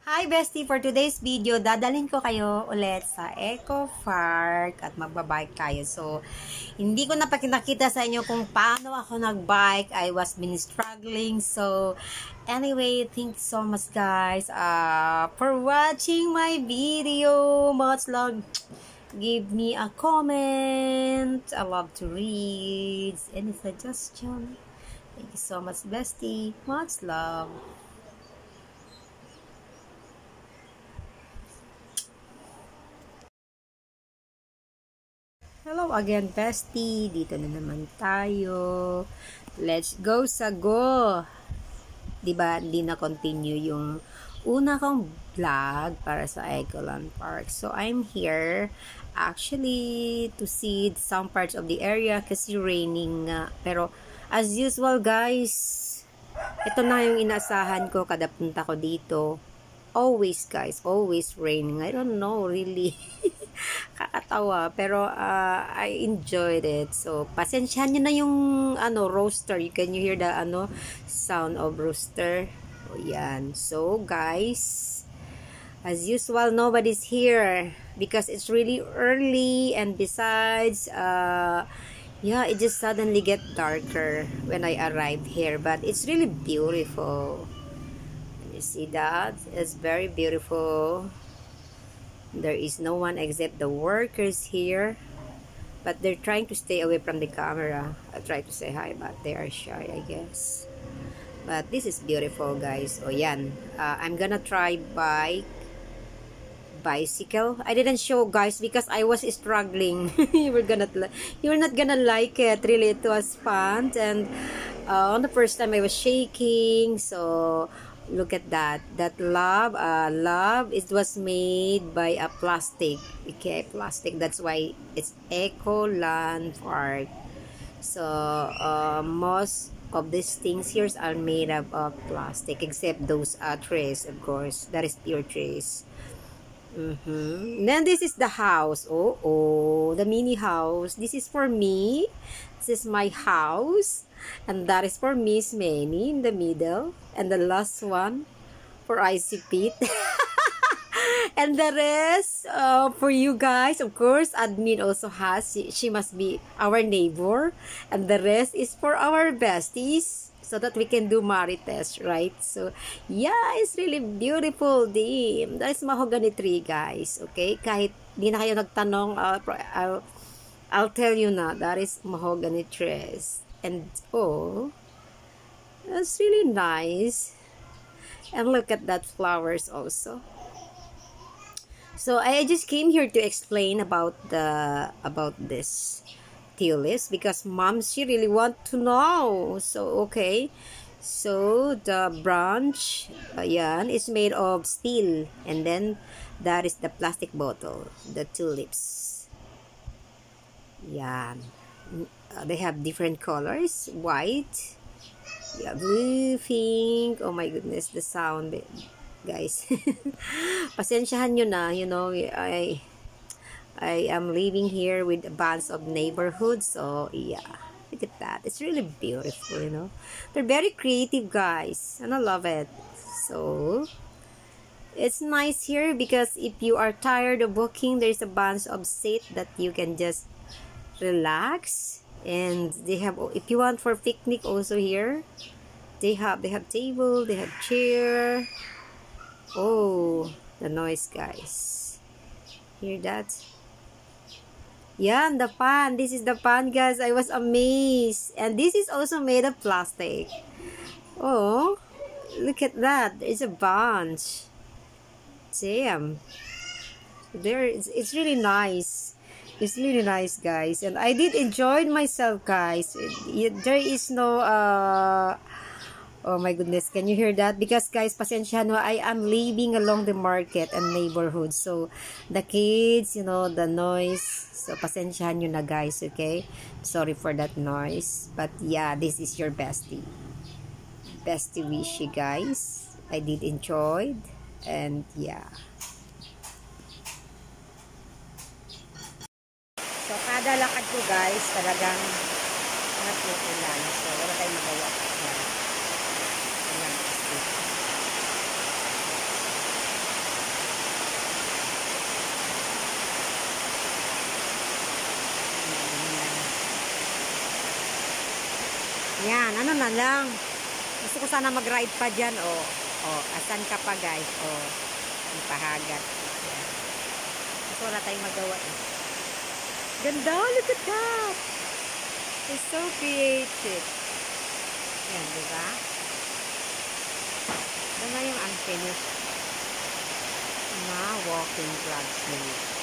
Hi bestie! For today's video, dadalhin ko kayo ulit sa Eco Park at magbabike tayo. So, hindi ko napakita sa inyo kung paano ako nagbike. I was been struggling. So, anyway, thank you so much guys for watching my video. Much love. Give me a comment. I love to read. Any suggestion? Thank you so much bestie. Much love. Hello again, bestie. Dito na naman tayo. Let's go sa go. Diba, hindi na continue yung una kong vlog para sa Ecoland Park. So, I'm here actually to see some parts of the area kasi raining nga. Pero, as usual guys, ito na yung inaasahan ko kada punta ko dito. Always guys, always raining. I don't know really. Kakatawa, pero I enjoyed it. So, pasensyahan nyo na yung roaster. Can you hear the sound of roaster? O yan. So, guys, as usual, nobody's here because it's really early, and besides, yeah, it just suddenly get darker when I arrived here, but it's really beautiful. You see that? It's very beautiful. There is no one except the workers here, but they're trying to stay away from the camera. I try to say hi, but they are shy, I guess. But this is beautiful, guys. Oh, yan. I'm gonna try bicycle. I didn't show, guys, because I was struggling. You're not gonna like it. Really, it was fun, and on the first time I was shaking. So look at that love, it was made by a plastic. Okay, plastic, that's why it's Ecoland Park. So most of these things here are made up of plastic, except those trays, of course. That is pure trays. Then this is the house. The mini house. This is for me. This is my house, and that is for Miss Manny in the middle, and the last one for Icy Pete. And the rest for you guys, of course. Admin also has, she must be our neighbor, and the rest is for our besties, so that we can do marites, right? So yeah, it's really beautiful. That is mahogany tree, guys. Okay, kahit di na kayo nagtanong, I'll tell you na, that is mahogany trees. And oh, that's really nice. And look at that flowers also. So I just came here to explain about this tulips, because mom, she really want to know. So okay, so the branch, yan, is made of steel, and then that is the plastic bottle, the tulips. Yan. They have different colors, white, yeah, blue, pink. Oh my goodness, the sound, guys. Pasensyahan nyo na, you know, I am living here with a bunch of neighborhoods. So yeah, look at that. It's really beautiful, you know. They're very creative, guys, and I love it. So it's nice here because if you are tired of walking, there's a bunch of seats that you can just relax. And they have, if you want for picnic also here, they have table, they have chair. Oh, the noise, guys, hear that? Yeah, and the pan, this is the pan, guys. I was amazed. And this is also made of plastic. Oh, look at that, there's a bunch. Damn, there, it's really nice. It's really nice, guys, and I did enjoy myself, guys. There is no oh my goodness, can you hear that? Because guys, pasensya no, I am living along the market and neighborhood, so the kids, you know, the noise, so pasensyahan nyo na, guys. Okay, sorry for that noise, but yeah, this is your bestie wish, you guys. I did enjoy, and yeah. So, kada lakad ko, guys, talagang natutulan. So, wala tayong magawa. Ayan. Yan, ano na lang. Gusto ko sana mag-ride pa dyan, oh. Oh, asan ka pa, guys? Oh, ang pahagat. Yan. Gusto wala tayong magawa, eh. Ganda, look at that! It's so creative. Yan, diba? Ito na yung unfinished na walking flag snake.